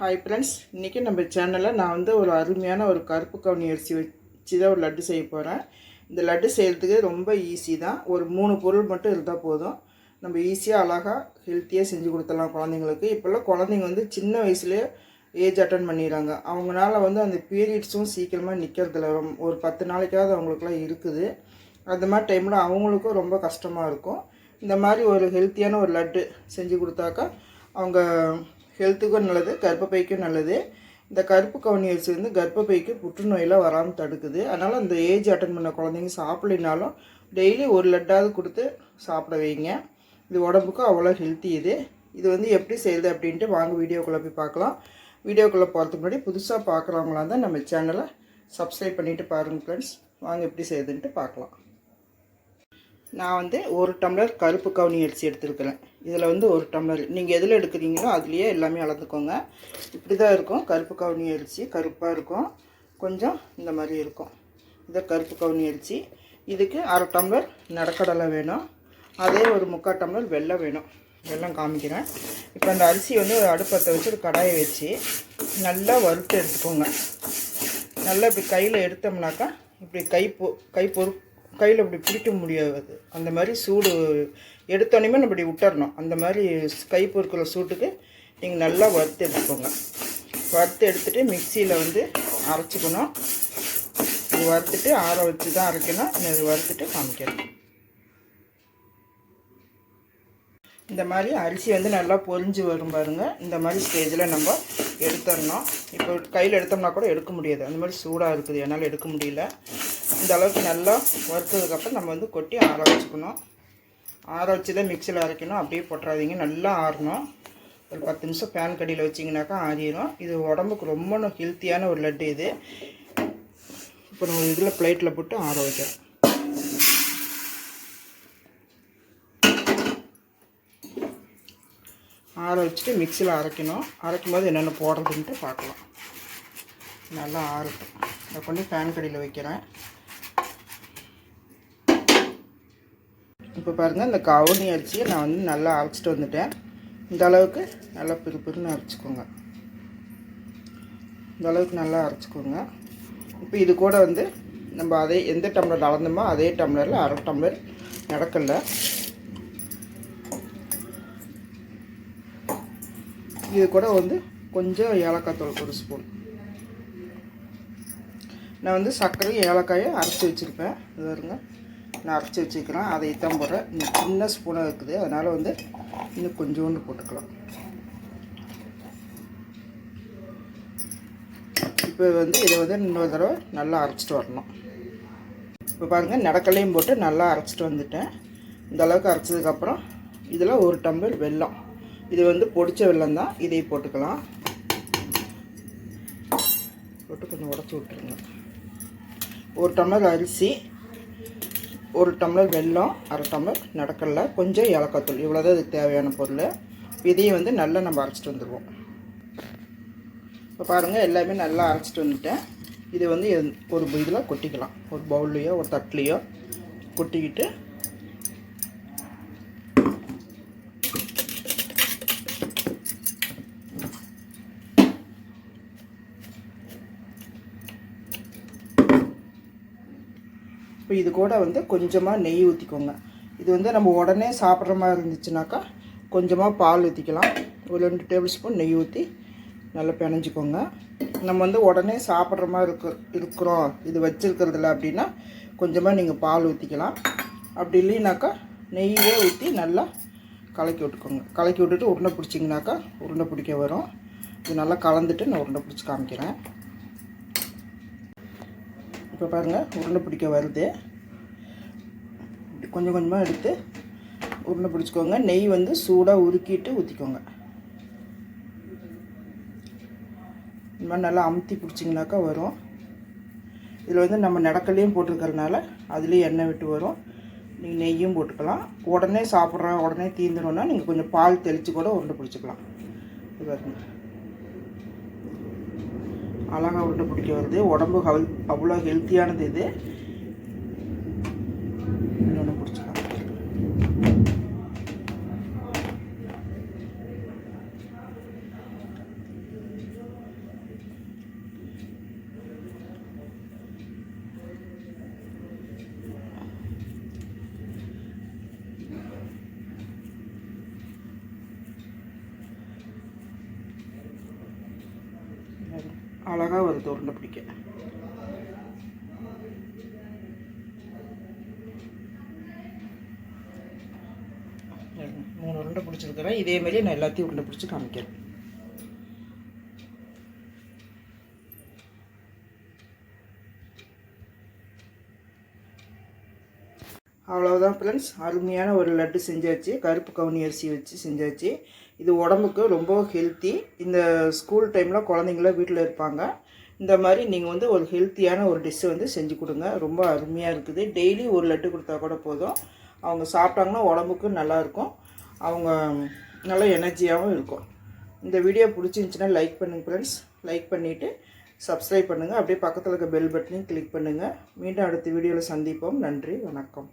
Hi friends, இன்றைக்கி நம்ம சேனலில் நான் வந்து ஒரு அருமையான ஒரு கருப்பு கவுனி அரிசி வச்சு தான் ஒரு லட்டு செய்ய போகிறேன். இந்த லட்டு செய்கிறதுக்கு ரொம்ப ஈஸி தான். ஒரு 3 பொருள் மட்டும் இருந்தால் போதும். நம்ம ஈஸியாக அழகாக ஹெல்த்தியாக செஞ்சு கொடுத்துடலாம் குழந்தைங்களுக்கு. இப்போல்லாம் குழந்தைங்க வந்து சின்ன வயசுலேயே ஏஜ் அட்டன் பண்ணிடுறாங்க. அவங்களால வந்து அந்த பீரியட்ஸும் சீக்கிரமாக நிற்கிறதில்ல. ஒரு 10 நாளைக்காவது அவங்களுக்குலாம் இருக்குது. அந்த மாதிரி டைமில் அவங்களுக்கும் ரொம்ப கஷ்டமாக இருக்கும். இந்த மாதிரி ஒரு ஹெல்த்தியான ஒரு லட்டு செஞ்சு கொடுத்தாக்கா அவங்க ஹெல்த்துக்கும் நல்லது, கர்ப்பப்பைக்கும் நல்லது. இந்த கருப்பு கவுனி அரிசி வந்து கர்ப்பப்பைக்கு புற்றுநோயெல்லாம் வராமல் தடுக்குது. அதனால் அந்த ஏஜ் அட்டன் பண்ண குழந்தைங்க சாப்பிட்லினாலும் டெய்லி ஒரு லட்டாவது கொடுத்து சாப்பிட வைங்க. இது உடம்புக்கும் அவ்வளோ ஹெல்த்தி. இது வந்து எப்படி செய்யுது அப்படின்ட்டு வாங்க வீடியோக்குள்ளே போய் பார்க்கலாம். வீடியோக்குள்ளே போகிறதுக்கு முன்னாடி புதுசாக பார்க்குறவங்களாம் தான் நம்ம சேனலை சப்ஸ்கிரைப் பண்ணிவிட்டு பாருங்கள் ஃப்ரெண்ட்ஸ். வாங்க எப்படி செய்யுதுன்ட்டு பார்க்கலாம். நான் வந்து 1 டம்ளர் கருப்பு கவுனி அரிசி எடுத்துருக்கிறேன். இதில் வந்து 1 டம்ளர், நீங்கள் எதில் எடுக்கிறீங்களோ அதுலேயே எல்லாமே அளந்துக்கோங்க. இப்படி தான் இருக்கும் கருப்பு கவுனி அரிசி. கருப்பாக இருக்கும், கொஞ்சம் இந்த மாதிரி இருக்கும். இதை கருப்பு கவுனி அரிசி. இதுக்கு 1/2 டம்ளர் நடக்கடலை வேணும். அதே ஒரு 3/4 டம்ளர் வெல்லம் வேணும். வெல்லம் காமிக்கிறேன். இப்போ அந்த அரிசி வந்து ஒரு அடுப்பத்தை வச்சு ஒரு கடாயை வச்சு நல்லா வறுத்து எடுத்துக்கோங்க. நல்லா இப்படி கையில் எடுத்தோம்னாக்கா இப்படி கையில் இப்படி பிடிக்க முடியாது. அந்த மாதிரி சூடு எடுத்தோடனே நம்ம இப்படி விட்டுறணும். அந்த மாதிரி கை பொறுக்கிற சூட்டுக்கு நீங்கள் நல்லா வறுத்து எடுத்துக்கோங்க. வறுத்து எடுத்துகிட்டு மிக்சியில் வந்து அரைச்சிக்கணும். இது வறுத்துட்டு ஆற வச்சு தான் அரைக்கணும். இது வறுத்துட்டு காமிக்கணும். இந்த மாதிரி அரிசி வந்து நல்லா பொரிஞ்சு வரும் பாருங்கள். இந்த மாதிரி ஸ்டேஜில் நம்ம எடுத்துடணும். இப்போ கையில் எடுத்தோம்னா கூட எடுக்க முடியாது, அந்த மாதிரி சூடாக இருக்குது, என்னால் எடுக்க முடியல. இந்த அளவுக்கு நல்லா வறுத்ததுக்கப்புறம் நம்ம வந்து கொட்டி ஆற வச்சுக்கணும். ஆற வச்சு தான் மிக்சியில் அரைக்கணும். அப்படியே போட்டுறாதீங்க, நல்லா ஆறணும். ஒரு 10 நிமிஷம் ஃபேன் கடியில் வச்சிங்கனாக்கா ஆறிடும். இது உடம்புக்கு ரொம்ப ஹெல்த்தியான ஒரு லட்டு. இது இப்போ நம்ம இதில் பிளேட்டில் போட்டு ஆற வைக்கிறோம். ஆற வச்சுட்டு மிக்சியில் அரைக்கணும். அரைக்கும் போது என்னென்ன போடுறதுன்ட்டு பார்க்கலாம். நல்லா ஆறட்டும். இதை கொண்டு ஃபேன் கடியில் வைக்கிறேன். இப்போ பாருங்கள், இந்த கவுனி அரிசியை நான் வந்து நல்லா அரைச்சிட்டு வந்துட்டேன். இந்த அளவுக்கு நல்லா பிறுபிறுன்னு அரைச்சிக்கோங்க. இந்த அளவுக்கு நல்லா அரைச்சிக்கோங்க. இப்போ இது கூட வந்து நம்ம அதே எந்த டம்ளர் அளந்தோமோ அதே டம்ளரில் 1/2 டம்ளர் நடக்கல. இது கூட வந்து கொஞ்சம் ஏலக்காய் தூள் 1 ஸ்பூன். நான் வந்து சர்க்கரையும் ஏலக்காயும் அரைச்சி வச்சுருப்பேன். இது வருங்க, நான் அரைச்சி வச்சுக்கிறேன். அதை தான் போடுறேன். இன்னும் சின்ன ஸ்பூனாக இருக்குது, அதனால் வந்து இன்னும் கொஞ்சோண்டு போட்டுக்கலாம். இப்போ வந்து இதை வந்து இன்னொரு தடவை நல்லா அரைச்சிட்டு வரணும். இப்போ பாருங்கள், நடக்கலையும் போட்டு நல்லா அரைச்சிட்டு வந்துட்டேன். இந்த அளவுக்கு அரைச்சதுக்கப்புறம் இதில் 1 டம்ளர் வெல்லம். இது வந்து பொடிச்ச வெல்லம் தான், இதை போட்டுக்கலாம். போட்டு கொஞ்சம் உடச்சி விட்டுருங்க. 1 டம்ளர் அரிசி, 1 டம்ளர் வெல்லம், 1/2 டம்ளர் நடக்கடலை, கொஞ்சம் ஏலக்காய் தூள். இவ்வளோதான் இதுக்கு தேவையான பொருள். இதையும் வந்து நல்லா நம்ம அரைச்சிட்டு வந்துடுவோம். இப்போ பாருங்கள், எல்லாமே நல்லா அரைச்சிட்டு வந்துட்டேன். இது வந்து ஒரு இதில் கொட்டிக்கலாம். ஒரு பவுல்லையோ ஒரு தட்டுலையோ கொட்டிக்கிட்டு இப்போ இது கூட வந்து கொஞ்சமாக நெய் ஊற்றிக்கோங்க. இது வந்து நம்ம உடனே சாப்பிட்ற மாதிரி இருந்துச்சுனாக்கா கொஞ்சமாக பால் ஊற்றிக்கலாம். ஒரு 2 டேபிள் ஸ்பூன் நெய் ஊற்றி நல்லா பிணைஞ்சிக்கோங்க. நம்ம வந்து உடனே சாப்பிட்ற மாதிரி இருக்கிறோம் இது வச்சுருக்கிறதில்ல அப்படின்னா கொஞ்சமாக நீங்கள் பால் ஊற்றிக்கலாம். அப்படி இல்லைனாக்கா நெய்யே ஊற்றி நல்லா கலக்கி விட்டுக்கோங்க. கலக்கி விட்டுட்டு உருண்டை பிடிச்சிங்கனாக்கா உருண்டை பிடிக்க வரும். இது நல்லா கலந்துட்டு நான் உருண்டை பிடிச்சி காமிக்கிறேன். இப்போ பாருங்கள், உருண்டை பிடிக்க வருது. கொஞ்சம் கொஞ்சமாக எடுத்து உருண்டை பிடிச்சிக்கோங்க. நெய் வந்து சூடாக உருக்கிட்டு ஊற்றிக்கோங்க. இந்த மாதிரி நல்லா அமுத்தி பிடிச்சிங்கனாக்கா வரும். இதில் வந்து நம்ம நடக்கலையும் போட்டுருக்கறனால அதுலேயும் எண்ணெய் விட்டு வரும். நீங்கள் நெய்யும் போட்டுக்கலாம். உடனே சாப்பிட்றோம் உடனே தீந்துடும்னா நீங்கள் கொஞ்சம் பால் தெளித்து கூட உருண்டை பிடிச்சிக்கலாம். இது பாருங்க, அழகாக உருண்டை பிடிக்க வருது. உடம்பு அவ்வளோ ஹெல்த்தியானது. இது இன்னொன்று பிடிச்சிக்கலாம். அழகாக வருது உருண்டை பிடிக்க. மூணு உருண்டை பிடிச்சிருக்கிறேன். இதேமாரி நான் எல்லாத்தையும் உருண்டை பிடிச்சி காமிக்கிறேன். அவ்வளோதான் ஃப்ரெண்ட்ஸ், அருமையான ஒரு லட்டு செஞ்சாச்சு. கருப்பு கவுனி அரிசி வச்சு செஞ்சாச்சு. இது உடம்புக்கு ரொம்ப ஹெல்த்தி. இந்த ஸ்கூல் டைமில் குழந்தைங்களாம் வீட்டில் இருப்பாங்க. இந்த மாதிரி நீங்கள் வந்து ஒரு ஹெல்த்தியான ஒரு டிஷ்ஷை வந்து செஞ்சு கொடுங்க. ரொம்ப அருமையாக இருக்குது. டெய்லி ஒரு லட்டு கொடுத்தா கூட போதும். அவங்க சாப்பிட்டாங்கன்னா உடம்புக்கு நல்லாயிருக்கும். அவங்க நல்லா எனர்ஜியாகவும் இருக்கும். இந்த வீடியோ பிடிச்சிருந்துச்சின்னா லைக் பண்ணுங்கள் ஃப்ரெண்ட்ஸ். லைக் பண்ணிவிட்டு சப்ஸ்கிரைப் பண்ணுங்கள். அப்படியே பக்கத்தில் இருக்க பெல் பட்டனையும் கிளிக் பண்ணுங்கள். மீண்டும் அடுத்த வீடியோவில் சந்திப்போம். நன்றி, வணக்கம்.